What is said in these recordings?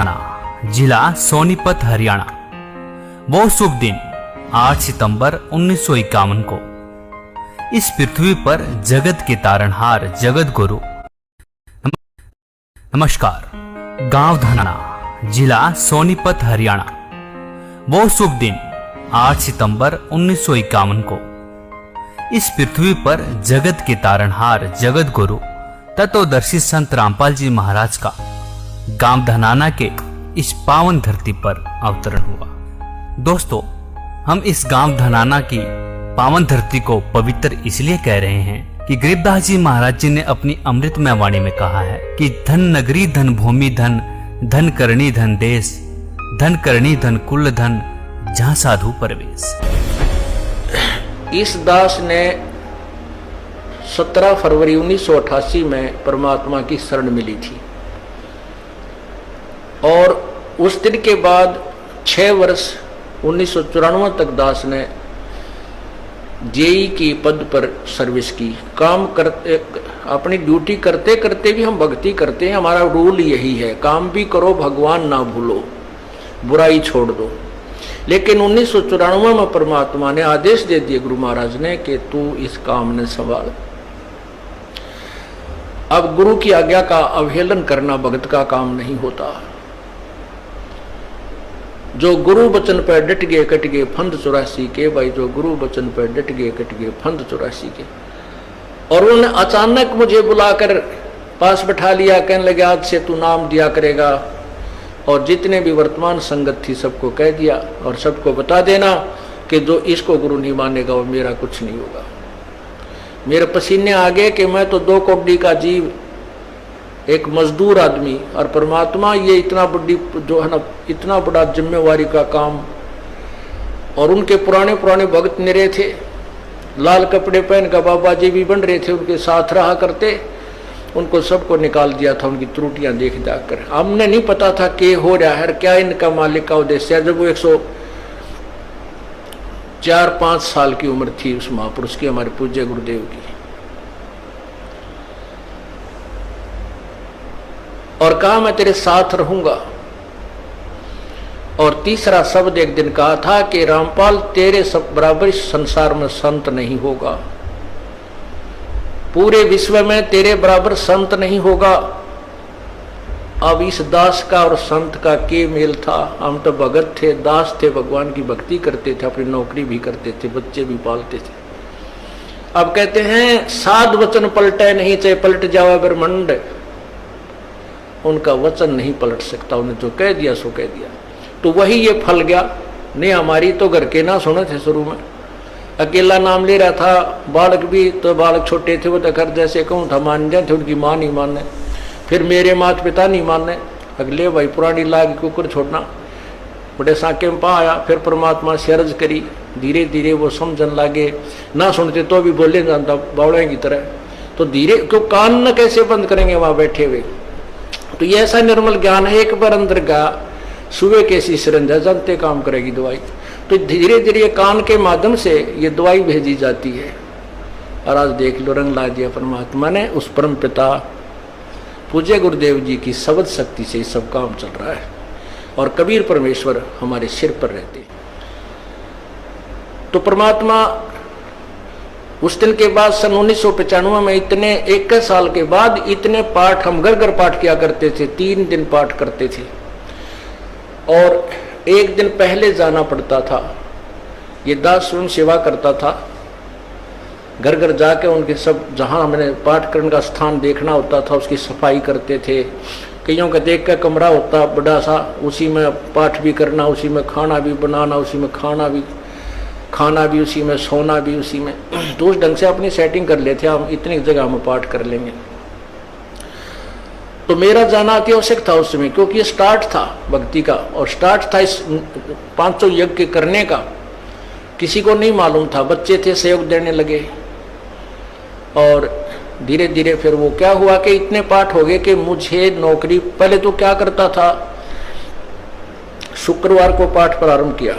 धनाना, जिला सोनीपत, हरियाणा। वो शुभ दिन 8 सितंबर 1951 को इस पृथ्वी पर जगत के तारणहार जगत गुरु नमस्कार, गांव धनाना, जिला सोनीपत, हरियाणा। वो शुभ दिन 8 सितंबर 1951 को इस पृथ्वी पर जगत के तारणहार जगत गुरु तत्वदर्शी संत रामपाल जी महाराज का गांव धनाना के इस पावन धरती पर अवतरण हुआ। दोस्तों, हम इस गांव धनाना की पावन धरती को पवित्र इसलिए कह रहे हैं कि गरीबदास जी महाराज जी ने अपनी अमृतमय वाणी में कहा है कि धन नगरी, धन भूमि, धन धन करणी, धन देश, धन करणी, धन कुल, धन जहां साधु परवेश। इस दास ने 17 फरवरी 1988 में परमात्मा की शरण मिली थी और उस दिन के बाद 6 वर्ष 1994 तक दास ने जेई की पद पर सर्विस की। काम करते, अपनी ड्यूटी करते करते भी हम भक्ति करते हैं। हमारा रूल यही है, काम भी करो, भगवान ना भूलो, बुराई छोड़ दो। लेकिन 1994 में परमात्मा ने आदेश दे दिए गुरु महाराज ने कि तू इस काम ने संभाल। अब गुरु की आज्ञा का अवहेलन करना भगत का काम नहीं होता। जो गुरु वचन पर डट गए कट गए फंद 84 के। भाई, जो गुरु वचन पर डट गए कट गए फंद 84 के। और उन्होंने अचानक मुझे बुलाकर पास बैठा लिया, कहने लगे आज से तू नाम दिया करेगा और जितने भी वर्तमान संगत थी सबको कह दिया और सबको बता देना कि जो इसको गुरु नहीं मानेगा वो मेरा कुछ नहीं होगा। मेरे पसीने आ गए कि मैं तो 2 कौड़ी का जीव, एक मजदूर आदमी, और परमात्मा ये इतना बड़ी जो है ना, इतना बड़ा जिम्मेवारी का काम। और उनके पुराने पुराने भक्त निरे थे, लाल कपड़े पहन कर बाबा जी भी बन रहे थे, उनके साथ रहा करते। उनको सबको निकाल दिया था उनकी त्रुटियां देख जाकर। हमने नहीं पता था कि हो रहा है, क्या इनका मालिक का उद्देश्य है। जब वो 104-5 साल की उम्र थी उस महापुरुष की, हमारे पूज्य गुरुदेव की, और कहा मैं तेरे साथ रहूंगा। और तीसरा शब्द एक दिन कहा था कि रामपाल तेरे सब बराबर संसार में संत नहीं होगा, पूरे विश्व में तेरे बराबर संत नहीं होगा। अब इस दास का और संत का के मेल था। हम तो भगत थे, दास थे, भगवान की भक्ति करते थे, अपनी नौकरी भी करते थे, बच्चे भी पालते थे। अब कहते हैं साध वचन पलटे नहीं, चाहे पलट जावे ब्रह्मंड। उनका वचन नहीं पलट सकता, उन्हें जो कह दिया सो कह दिया। तो वही ये फल गया। नहीं, हमारी तो घर के ना सुने थे। शुरू में अकेला नाम ले रहा था, बालक भी तो बालक छोटे थे, वो तो घर जैसे कहूँ था मान जाए थे, उनकी माँ नहीं माने, फिर मेरे माता पिता नहीं माने। अगले भाई पुरानी लाग कुकर छोड़ना, बड़े साके में पा आया। फिर परमात्मा से अर्ज करी, धीरे धीरे वो समझन लागे। ना सुनते तो भी बोले जानता बावड़े की तरह। तो धीरे क्यों कान न कैसे बंद करेंगे वहां बैठे हुए। तो ये ऐसा निर्मल ज्ञान है, एक बार अंदर का सुबह कैसी सिरंजा जानते काम करेगी दवाई। तो धीरे धीरे कान के माध्यम से ये दवाई भेजी जाती है। और आज देख लो, रंग ला दिया परमात्मा ने। उस परम पिता पूज्य गुरुदेव जी की शब्द शक्ति से सब काम चल रहा है और कबीर परमेश्वर हमारे सिर पर रहते। तो परमात्मा उस दिन के बाद सन 1995 में इतने 21 साल के बाद इतने पाठ हम घर घर पाठ किया करते थे। 3 दिन पाठ करते थे और एक दिन पहले जाना पड़ता था। ये दास स्वयं सेवा करता था, घर घर जाके उनके सब जहाँ हमने पाठ करने का स्थान देखना होता था उसकी सफाई करते थे। कईयों का देख का कमरा होता बड़ा सा, उसी में पाठ भी करना, उसी में खाना भी बनाना, उसी में खाना भी उसी में, सोना भी उसी में। तो उस ढंग से अपनी सेटिंग कर लेते हम, इतनी जगह में पाठ कर लेंगे। तो मेरा जाना अति आवश्यक था उस समय, क्योंकि ये स्टार्ट था भक्ति का और स्टार्ट था इस 500 यज्ञ करने का। किसी को नहीं मालूम था, बच्चे थे सहयोग देने लगे। और धीरे धीरे फिर वो क्या हुआ कि इतने पाठ हो गए कि मुझे नौकरी, पहले तो क्या करता था, शुक्रवार को पाठ प्रारंभ किया,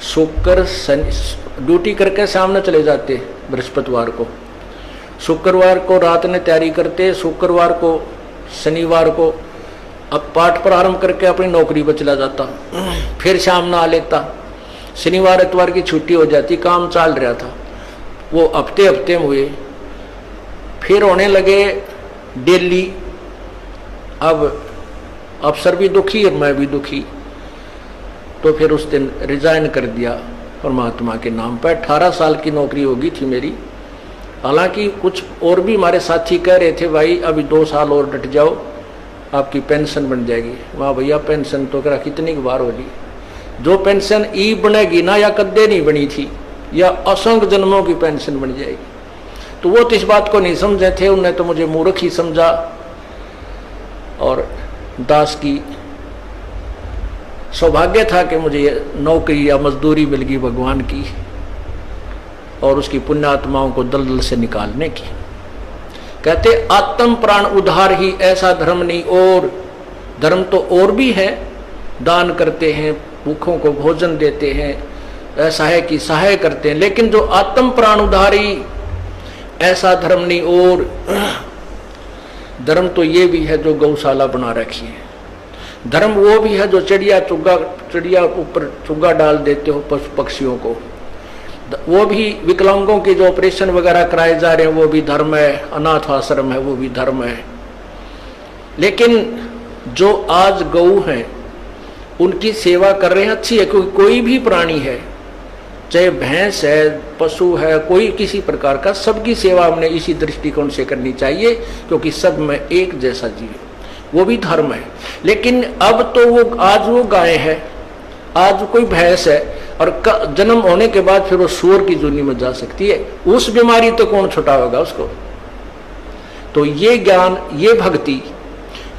शुक्र शनि ड्यूटी करके सामने चले जाते, बृहस्पतिवार को, शुक्रवार को रात में तैयारी करते, शुक्रवार को शनिवार को अब पाठ प्रारंभ करके अपनी नौकरी पर चला जाता, फिर शाम ना आ लेता, शनिवार इतवार की छुट्टी हो जाती, काम चल रहा था। वो हफ्ते हफ्ते में हुए, फिर होने लगे डेली। अब अफसर भी दुखी और मैं भी दुखी, तो फिर उस दिन रिजाइन कर दिया परमात्मा के नाम पर। 18 साल की नौकरी होगी थी मेरी। हालांकि कुछ और भी हमारे साथी कह रहे थे, भाई अभी 2 साल और डट जाओ, आपकी पेंशन बन जाएगी। वाह भैया, पेंशन तो करा कितनी बार होगी। जो पेंशन ई बनेगी ना, या कद्दे नहीं बनी थी, या असंख्य जन्मों की पेंशन बन जाएगी। तो वो तो इस बात को नहीं समझे थे, उन्हें तो मुझे मूर्ख ही समझा। और दास की सौभाग्य था कि मुझे नौकरी या मजदूरी मिल गई भगवान की और उसकी पुण्यात्माओं को दलदल से निकालने की। कहते आत्म प्राण उद्धार ही ऐसा धर्म नहीं और। धर्म तो और भी है, दान करते हैं, भूखों को भोजन देते हैं, असहाय की सहाय करते हैं, लेकिन जो आत्म प्राण उद्धारी ऐसा धर्म नहीं और। धर्म तो ये भी है जो गौशाला बना रखी है। धर्म वो भी है जो चिड़िया ऊपर चुग्गा डाल देते हो पशु पक्षियों को। वो भी विकलांगों के जो ऑपरेशन वगैरह कराए जा रहे हैं वो भी धर्म है। अनाथ आश्रम है वो भी धर्म है। लेकिन जो आज गऊ हैं उनकी सेवा कर रहे हैं, अच्छी है। क्योंकि कोई भी प्राणी है, चाहे भैंस है, पशु है, कोई किसी प्रकार का, सबकी सेवा हमने इसी दृष्टिकोण से करनी चाहिए, क्योंकि सब में एक जैसा जीव, वो भी धर्म है। लेकिन अब तो वो आज वो गाय है, आज कोई भैंस है, और जन्म होने के बाद फिर वो सूअर की जूनी में जा सकती है। उस बीमारी तो कौन छुटाएगा उसको। तो ये ज्ञान, ये भक्ति,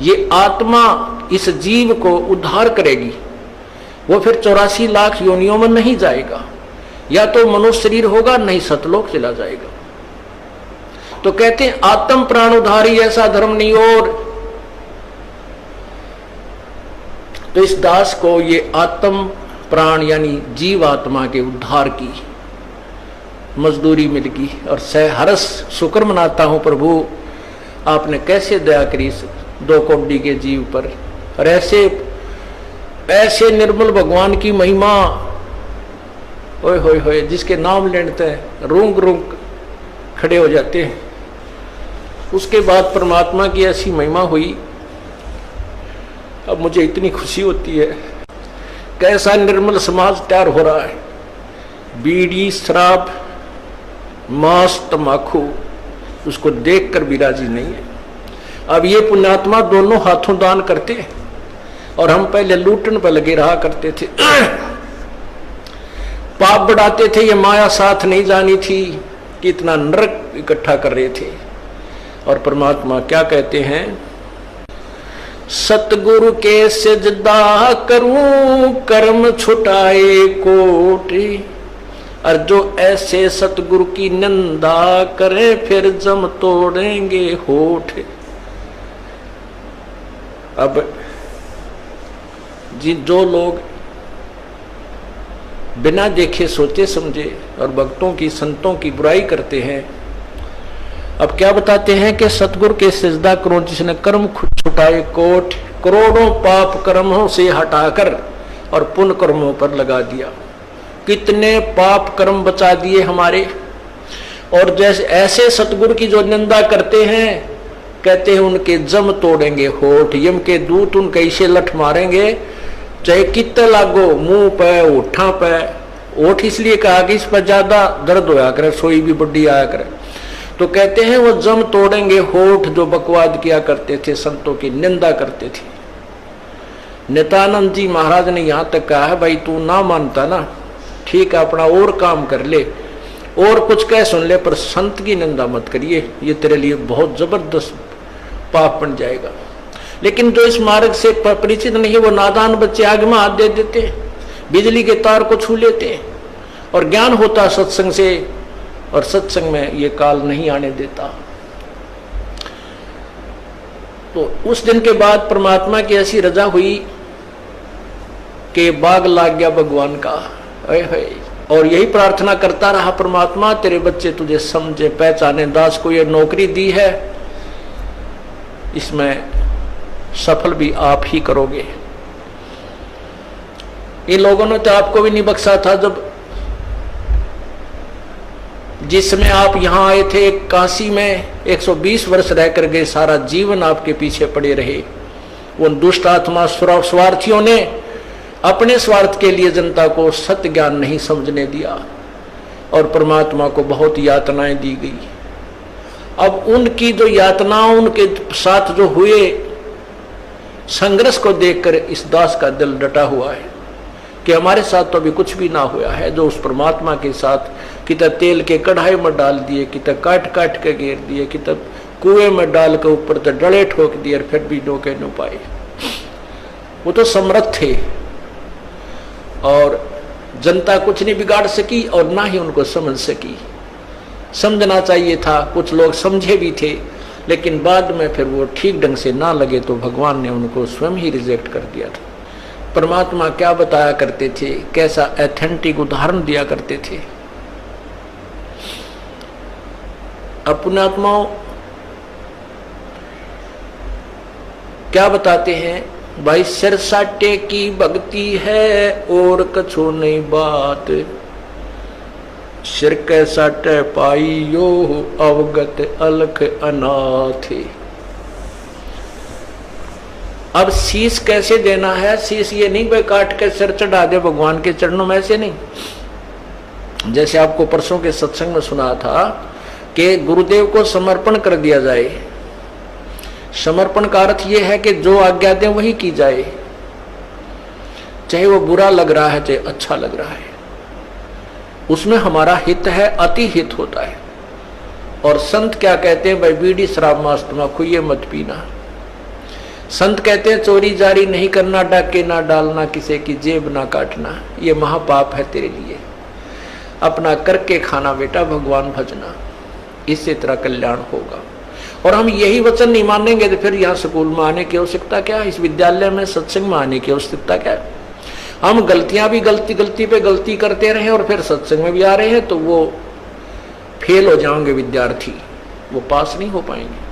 ये आत्मा इस जीव को उद्धार करेगी। वो फिर 84 लाख योनियों में नहीं जाएगा, या तो मनुष्य शरीर होगा, नहीं सतलोक चला जाएगा। तो कहते हैं आत्म प्राण उद्धारी ऐसा धर्म नहीं और। तो इस दास को ये आत्म प्राण यानी जीव आत्मा के उद्धार की मजदूरी मिल गई और सहर्ष शुक्र मनाता हूं प्रभु, आपने कैसे दया करी 2 कोटि के जीव पर। और ऐसे निर्मल भगवान की महिमा, ओए होए होए, जिसके नाम लेते हैं रूंग रूंग खड़े हो जाते हैं। उसके बाद परमात्मा की ऐसी महिमा हुई। अब मुझे इतनी खुशी होती है, कैसा निर्मल समाज तैयार हो रहा है। बीड़ी, शराब, मांस, तंबाकू, उसको देखकर भी राजी नहीं है। अब ये पुण्यात्मा दोनों हाथों दान करते हैं, और हम पहले लूटन पर लगे रहा करते थे, पाप बढ़ाते थे। ये माया साथ नहीं जानी थी कि इतना नरक इकट्ठा कर रहे थे। और परमात्मा क्या कहते हैं, सतगुरु के सिजदा करूं कर्म छुटाए कोटि, और जो ऐसे सतगुरु की निंदा करे फिर जम तोड़ेंगे होठ। अब जो लोग बिना देखे सोचे समझे और भक्तों की, संतों की बुराई करते हैं, अब क्या बताते हैं कि सतगुरु के सिजदा करो जिसने कर्म छुटाए कोट, करोड़ों पाप कर्मों से हटाकर और पुण्य कर्मों पर लगा दिया। कितने पाप कर्म बचा दिए हमारे। और जैसे ऐसे सतगुरु की जो निंदा करते हैं, कहते हैं उनके जम तोड़ेंगे होठ, यम के दूत उनके इसे लठ मारेंगे, चाहे कितने लागो, मुंह पे, होठा पे। होठ इसलिए कहा कि इस पर ज्यादा दर्द होया करे, सोई भी बड्डी आया करे। तो कहते हैं वो जम तोड़ेंगे होठ जो बकवाद किया करते थे, संतों की निंदा करते थे। नित्यानंद जी महाराज ने यहां तक कहा है, भाई तू ना मानता ना, ठीक है अपना और काम कर ले और कुछ कह सुन ले, पर संत की निंदा मत करिए, ये तेरे लिए बहुत जबरदस्त पाप बन जाएगा। लेकिन जो इस मार्ग से परिचित नहीं है, वो नादान बच्चे आग में हाथ दे देते, बिजली के तार को छू लेते। और ज्ञान होता सत्संग से, और सत्संग में ये काल नहीं आने देता। तो उस दिन के बाद परमात्मा की ऐसी रजा हुई कि बाग लाग गया भगवान का। और यही प्रार्थना करता रहा, परमात्मा तेरे बच्चे तुझे समझे पहचाने। दास को ये नौकरी दी है, इसमें सफल भी आप ही करोगे। इन लोगों ने तो आपको भी नहीं बख्शा था। जब जिसमें आप यहां आए थे, काशी में 120 वर्ष रहकर गए, सारा जीवन आपके पीछे पड़े रहे। उन दुष्ट आत्मा स्वार्थियों ने अपने स्वार्थ के लिए जनता को सत्य ज्ञान नहीं समझने दिया और परमात्मा को बहुत यातनाएं दी गई। अब उनकी जो यातनाओं, उनके साथ जो हुए संघर्ष को देखकर इस दास का दिल डटा हुआ है कि हमारे साथ तो अभी कुछ भी ना हुआ है। जो उस परमात्मा के साथ कितना तेल के कढ़ाई में डाल दिए, कितना काट काट के घेर दिए, कितना कुएं में डाल के ऊपर तो डले ठोक दिए, और फिर भी डोके न पाए। वो तो समर्थ थे और जनता कुछ नहीं बिगाड़ सकी और ना ही उनको समझ सकी। समझना चाहिए था, कुछ लोग समझे भी थे, लेकिन बाद में फिर वो ठीक ढंग से ना लगे तो भगवान ने उनको स्वयं ही रिजेक्ट कर दिया था। परमात्मा क्या बताया करते थे, कैसा एथेंटिक उदाहरण दिया करते थे। अपने आत्माओं क्या बताते हैं, भाई सिर साटे की भक्ति है और कछो नहीं बात, सिर के साटे पाइयो अवगत अलख अनाथ। अब शीश कैसे देना है, शीश ये नहीं भाई काट के सिर चढ़ा दे भगवान के चरणों में, ऐसे नहीं। जैसे आपको परसों के सत्संग में सुना था कि गुरुदेव को समर्पण कर दिया जाए। समर्पण का अर्थ यह है कि जो आज्ञा दे वही की जाए, चाहे वो बुरा लग रहा है चाहे अच्छा लग रहा है, उसमें हमारा हित है, अति हित होता है। और संत क्या कहते हैं, भाई बीड़ी शराब मांस तम्बाकू ये मत पीना। संत कहते हैं चोरी जारी नहीं करना, डाके ना डालना, किसी की जेब ना काटना, ये महापाप है तेरे लिए। अपना करके खाना बेटा, भगवान भजना, इससे तेरा कल्याण होगा। और हम यही वचन नहीं मानेंगे तो फिर यहाँ स्कूल में आने की आवश्यकता क्या, इस विद्यालय में सत्संग में आने की आवश्यकता क्या। हम गलतियां भी गलती पे गलती करते रहे और फिर सत्संग में भी आ रहे हैं तो वो फेल हो जाएंगे विद्यार्थी, वो पास नहीं हो पाएंगे।